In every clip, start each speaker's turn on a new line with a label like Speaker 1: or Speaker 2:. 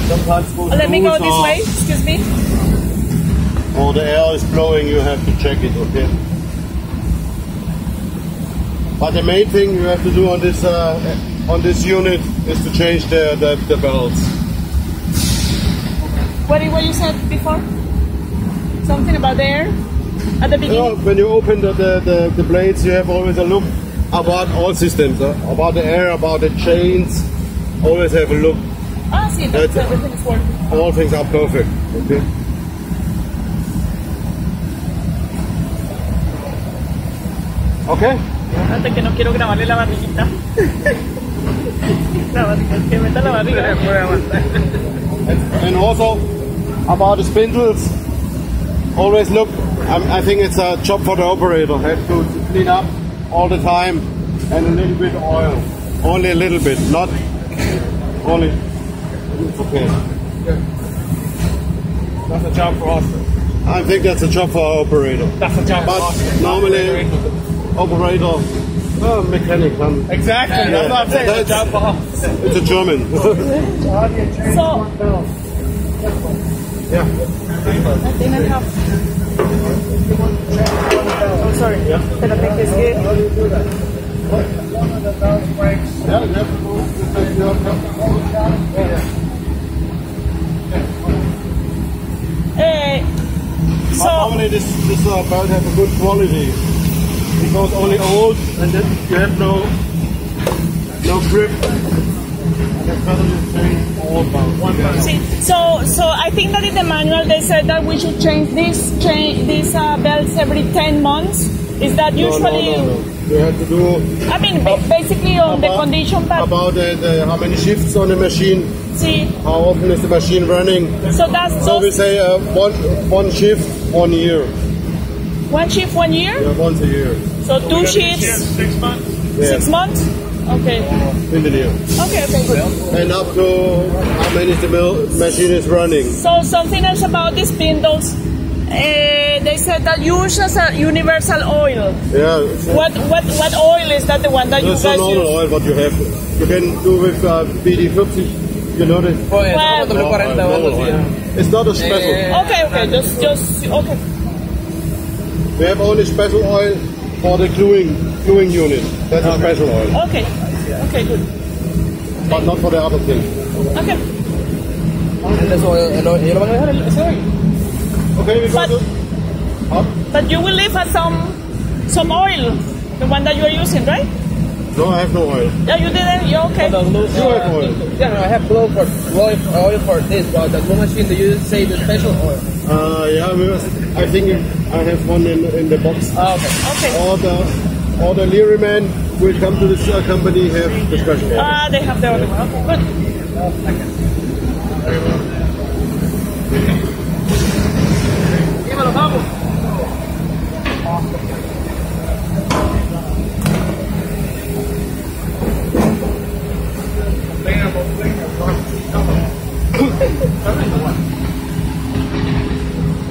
Speaker 1: Sometimes goes
Speaker 2: Let me go
Speaker 1: loose
Speaker 2: this
Speaker 1: or-
Speaker 2: way, excuse me.
Speaker 1: Or the air is blowing, you have to check it, okay? But the main thing you have to do on this unit is to change the belts.
Speaker 2: What you said before? Something about the air at the beginning?
Speaker 1: When you open the blades, you have always a look about all systems, about the air, about the chains. Always have a look.
Speaker 2: Ah, see, that's everything is working.
Speaker 1: All things are perfect, okay? Okay?
Speaker 2: Hasta que no quiero grabarle la barriguita. La barriga, que meta la barriga.
Speaker 1: And also about the spindles, always look. I think it's a job for the operator. Have to clean up all the time and a little bit oil. Only a little bit, not only. It's okay.
Speaker 3: That's a job for us.
Speaker 1: I think that's a job for our operator.
Speaker 3: That's a job for
Speaker 1: But
Speaker 3: us.
Speaker 1: normally, operator, mechanic.
Speaker 3: Exactly. That's what I'm saying. It's a job for us.
Speaker 1: It's a German.
Speaker 2: So,
Speaker 1: Yeah.
Speaker 2: I think I have. Oh, sorry. Espérate que es que. So
Speaker 1: Normally this belt has a good quality because only old and then you have no grip. And that's better to change all belts.
Speaker 2: see, so I think that in the manual they said that we should change these belts every 10 months. Is that usually?
Speaker 1: No. You have to do.
Speaker 2: I mean, basically on the condition, but
Speaker 1: about how many shifts on the machine.
Speaker 2: see.
Speaker 1: How often is the machine running?
Speaker 2: So that's
Speaker 1: So we say one shift, 1 year.
Speaker 2: one shift 1 year.
Speaker 1: Yeah, once a year.
Speaker 2: So two shifts
Speaker 3: 6 months.
Speaker 1: Yeah.
Speaker 2: 6 months. Okay.
Speaker 1: In the year.
Speaker 2: Okay. Good.
Speaker 1: And up to how many the machine is running.
Speaker 2: So something else about the spindles. They said that use as a universal oil.
Speaker 1: Yeah.
Speaker 2: What oil is that? The one that you
Speaker 1: That's
Speaker 2: guys
Speaker 1: a normal
Speaker 2: use?
Speaker 1: oil what you have. You can do with BD50. You know this?
Speaker 2: Well,
Speaker 1: It's not a special.
Speaker 2: Okay. Just okay.
Speaker 1: We have only special oil for the gluing unit. That's a special oil.
Speaker 2: Okay. Good.
Speaker 1: But not for the other thing.
Speaker 2: Okay.
Speaker 1: Okay, we got
Speaker 2: But-
Speaker 1: it. Huh?
Speaker 2: But you will leave us some oil, the one that you are using, right?
Speaker 1: No, I have no oil.
Speaker 2: Yeah, you didn't. You're okay.
Speaker 1: You have oil.
Speaker 4: Yeah, no, I have oil for this, but the blue machine, do you say the special oil?
Speaker 1: Yeah, I think I have one in the box.
Speaker 4: Okay.
Speaker 2: Okay.
Speaker 1: All the Leary men will come to this company have the special oil.
Speaker 2: They have the other one. Okay, good.
Speaker 4: Dímelo, vamos.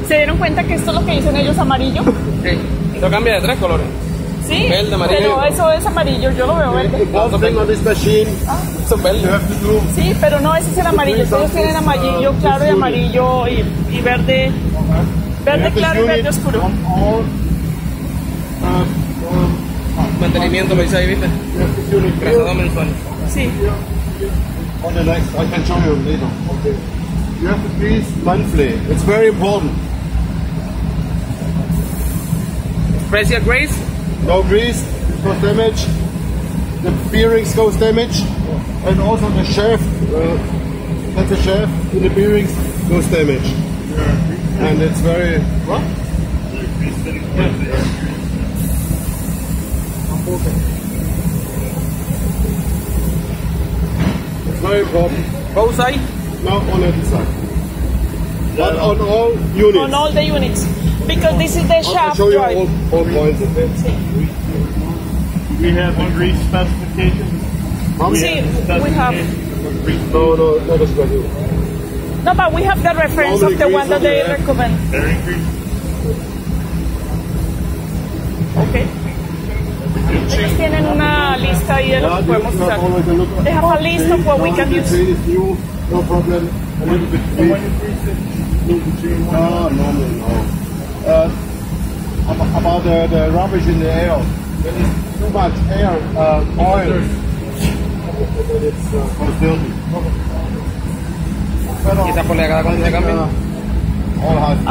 Speaker 2: ¿Se dieron cuenta que esto es lo que dicen ellos amarillo?
Speaker 4: Sí. Lo cambia de 3 colores.
Speaker 2: Sí.
Speaker 4: Verde, amarillo.
Speaker 2: Pero eso es amarillo, yo lo veo verde.
Speaker 1: One thing on this machine
Speaker 4: Son
Speaker 1: you
Speaker 4: verdes.
Speaker 1: have to do.
Speaker 2: Sí, pero no, ese es el amarillo. Ellos tienen amarillo claro y amarillo y verde. Verde claro y verde oscuro.
Speaker 4: Mantenimiento, lo dice ahí, ¿viste? Trazado mensual.
Speaker 2: Sí.
Speaker 1: On the next, I can show you later. Okay. You have to grease monthly. It's very important.
Speaker 4: Pressure grace.
Speaker 1: No grease, it goes damage. The bearings goes damage, and also the shaft. That's a shaft in the bearings goes damage. And it's very what? It's very important.
Speaker 4: Both sides.
Speaker 1: Not on every side, but on all units.
Speaker 2: On all the units. Because this is the
Speaker 1: I'll
Speaker 2: shaft
Speaker 1: show you
Speaker 2: drive.
Speaker 1: all points of it.
Speaker 3: We have the grease specifications.
Speaker 2: Sí, we have.
Speaker 1: No, not a special.
Speaker 2: No, but we have the reference of the one that they recommend.
Speaker 3: Bearing grease.
Speaker 2: Okay. Ellos tienen una lista ahí de lo que podemos usar. They have a list of what we can use.
Speaker 1: New no problem. A little bit
Speaker 3: So when
Speaker 1: free.
Speaker 3: you grease it, you need to change one.
Speaker 1: No, normally no. About the rubbish in the air. When it's too much air, oil, then it's goes dirty.
Speaker 4: ¿Y esa polea cada cuánto se cambia?
Speaker 1: All half years.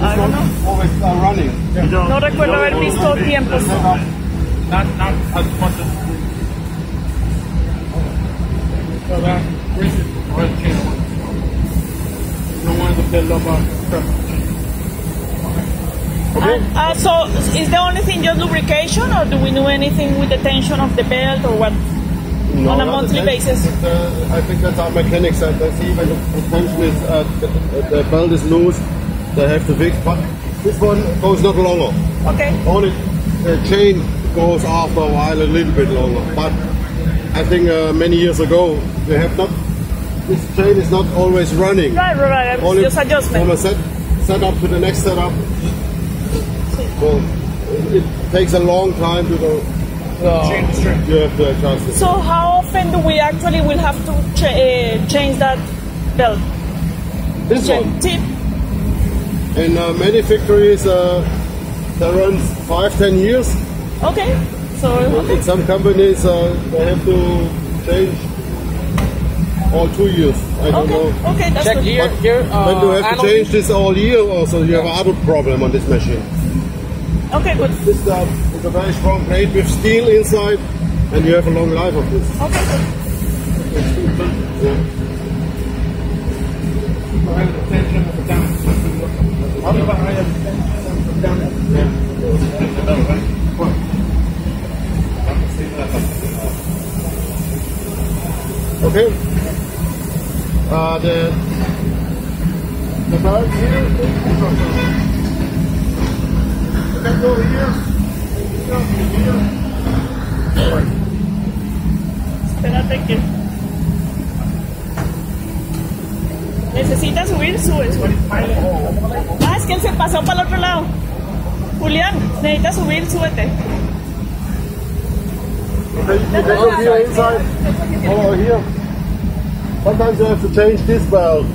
Speaker 2: I don't know.
Speaker 1: Always running.
Speaker 3: You don't-
Speaker 2: No recuerdo haber visto tiempos.
Speaker 3: Not as much as so that grease it or change one. You don't want it to build up on
Speaker 2: So is the only thing just lubrication, or do we do anything with the tension of the belt, or what?
Speaker 1: No,
Speaker 2: On a
Speaker 1: not
Speaker 2: monthly
Speaker 1: the
Speaker 2: basis?
Speaker 1: tension. I think that's our mechanics that they see when the tension is the belt is loose, they have to fix. But this one goes not longer.
Speaker 2: Okay.
Speaker 1: Only the chain goes after a while a little bit longer. But I think many years ago they have not. This chain is not always running.
Speaker 2: Right.
Speaker 1: Only
Speaker 2: Just adjustment.
Speaker 1: from a setup to the next setup. So it takes a long time to go.
Speaker 3: change the string.
Speaker 1: You have to adjust it.
Speaker 2: So how often do we actually will have to change that belt?
Speaker 1: This one.
Speaker 2: Tip.
Speaker 1: In many factories, they run 5-10 years.
Speaker 2: Okay. So
Speaker 1: In some companies, they have to change all 2 years. I don't know.
Speaker 2: Okay, that's
Speaker 4: Check
Speaker 2: good.
Speaker 4: here,
Speaker 1: But you have to
Speaker 4: anode.
Speaker 1: change this all year, also you have another problem on this machine.
Speaker 2: Okay, good.
Speaker 1: This is a very strong plate with steel inside, and you have a long life of this.
Speaker 2: Okay, good.
Speaker 1: Yeah.
Speaker 3: Behind the tension of the down. How about I have the tension of the down?
Speaker 1: Okay. The belt here. You can go here.
Speaker 2: Espérate que... Necesita subir, sube. Ah, es que él se pasó para el otro lado. Julián, necesita subir, súbete.
Speaker 1: Okay, you can go here inside or here. Sometimes you have to change this belt.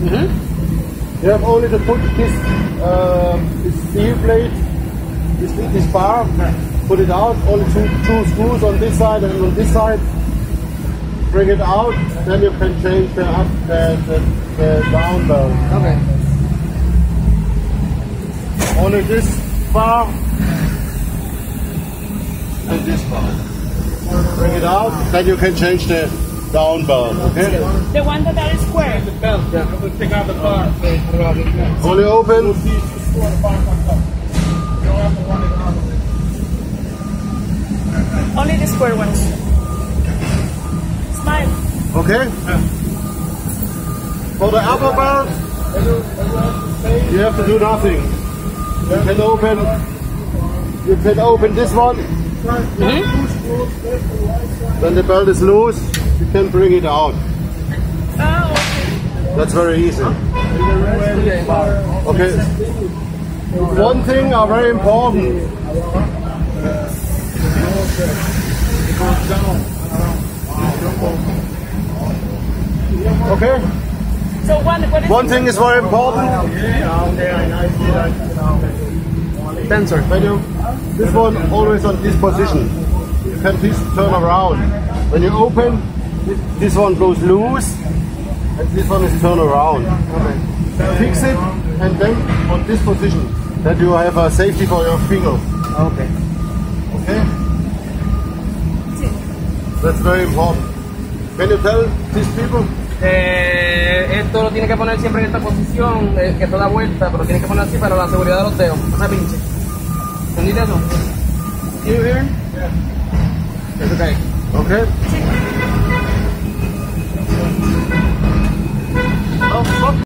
Speaker 1: You have only to put this steel plate, this bar, put it out, only two screws on this side and on this side. Bring it out, then you can change the down belt.
Speaker 4: Okay.
Speaker 1: Only this bar and this bar. Bring it out, then you can change the down belt. Okay?
Speaker 2: The one that are square.
Speaker 3: The belt, yeah. I'm going to take out the bar.
Speaker 1: Only open.
Speaker 3: You screw the bar back up. You don't have to run it out of it.
Speaker 2: Only the square ones. Smile.
Speaker 1: Okay? For the upper belt, you have to do nothing. You can open this one. When the belt is loose, you can bring it out.
Speaker 2: Ah, okay.
Speaker 1: That's very easy. Okay. One thing are very important. Okay?
Speaker 2: So what is
Speaker 1: One thing is very important.
Speaker 4: Tensor.
Speaker 1: This one always on this position. You can just turn around. When you open, this one goes loose, and this one is turned around. Fix it, and then on this position, that you have a safety for your finger.
Speaker 4: Okay.
Speaker 1: Okay? That's very important. Can you tell these people?
Speaker 4: Esto lo tiene que poner siempre en esta posición, que esto da vuelta, pero tiene que poner así para la seguridad de los dedos. No se pinche. ¿Entendiste eso? You hear? Yeah. It's okay.
Speaker 1: Okay?
Speaker 2: Sí.